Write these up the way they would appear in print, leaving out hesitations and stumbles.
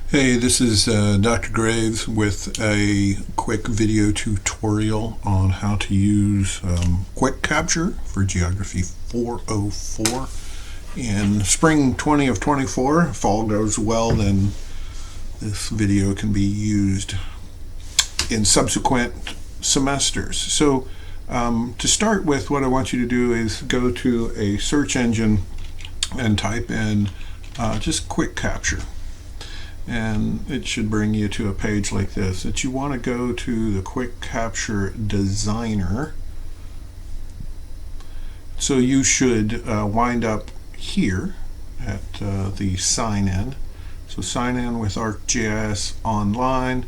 Hey, this is Dr. Graves with a quick video tutorial on how to use Quick Capture for Geography 404 in spring 20 of 24. If all goes well, then this video can be used in subsequent semesters. So to start with, what I want you to do is go to a search engine and type in just Quick Capture. And it should bring you to a page like this. That you want to go to the Quick Capture Designer. So you should wind up here at the sign in. So sign in with ArcGIS Online.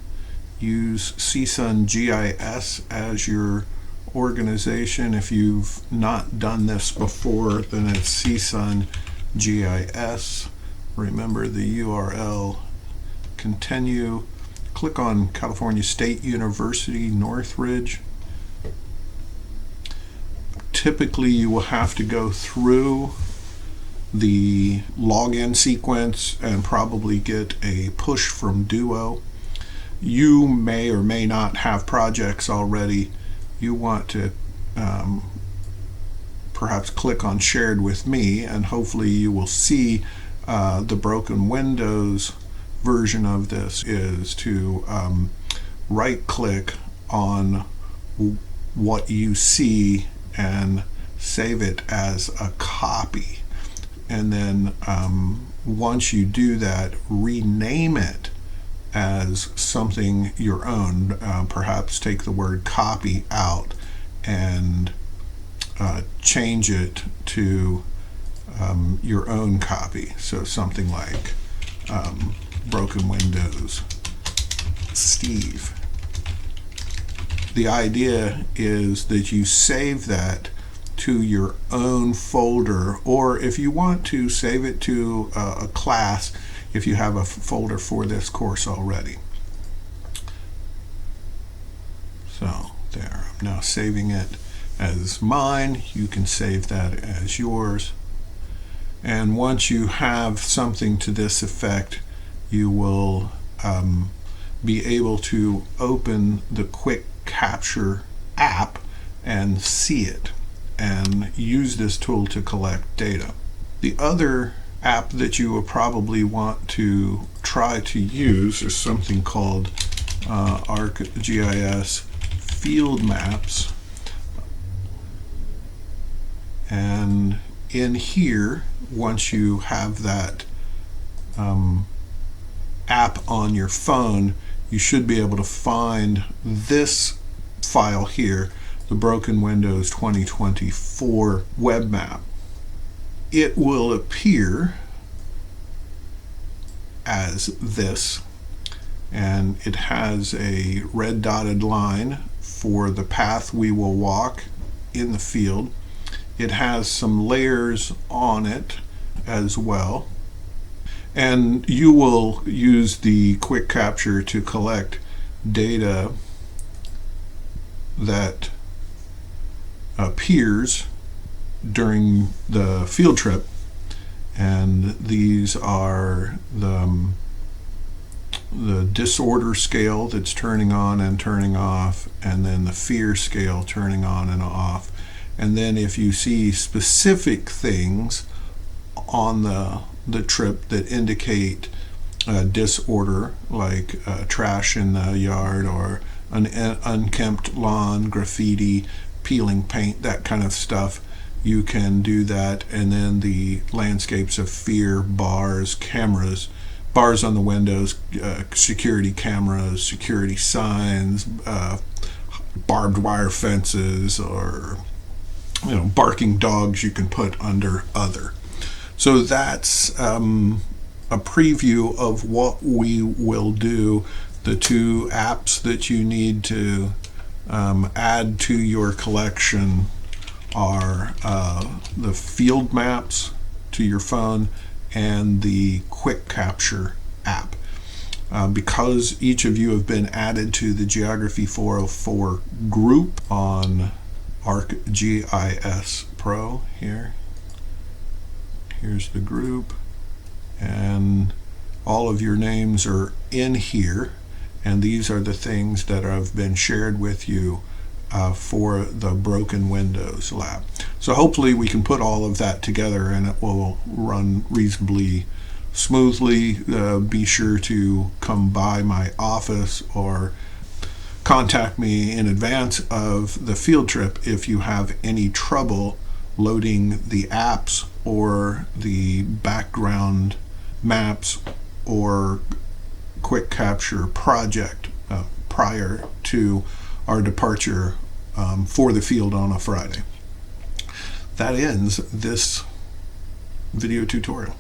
Use CSUN GIS as your organization. If you've not done this before, then it's CSUN GIS. Remember the URL. Continue, click on California State University Northridge. Typically you will have to go through the login sequence and probably get a push from Duo. You may or may not have projects already. You want to perhaps click on Shared with Me, and hopefully you will see the broken windows version of this is to right click on what you see and save it as a copy, and then once you do that, rename it as something your own. Perhaps take the word copy out and change it to your own copy, so something like Broken Windows Steve. The idea is that you save that to your own folder, or if you want to, save it to a class if you have a folder for this course already. So there, I'm now saving it as mine. You can save that as yours. And once you have something to this effect, you will be able to open the Quick Capture app and see it and use this tool to collect data. The other app that you will probably want to try to use is something called ArcGIS Field Maps. And in here, once you have that app on your phone, you should be able to find this file here, the Broken Windows 2024 web map. It will appear as this, and it has a red dotted line for the path we will walk in the field. It has some layers on it as well. And you will use the Quick Capture to collect data that appears during the field trip. And these are the disorder scale that's turning on and turning off, and then the fear scale turning on and off. And then if you see specific things on the trip that indicate disorder, like trash in the yard or an unkempt lawn, graffiti, peeling paint, that kind of stuff, you can do that. And then the landscapes of fear, bars, cameras, bars on the windows, security cameras, security signs, barbed wire fences, or barking dogs you can put under other. So that's a preview of what we will do. The two apps that you need to add to your collection are the field maps to your phone and the Quick Capture app. Because each of you have been added to the Geography 404 group on ArcGIS Pro here. Here's the group, and all of your names are in here, and these are the things that have been shared with you for the Broken Windows lab. So hopefully we can put all of that together and it will run reasonably smoothly. Be sure to come by my office or contact me in advance of the field trip if you have any trouble loading the apps or the background maps or quick capture project prior to our departure for the field on a Friday. That ends this video tutorial.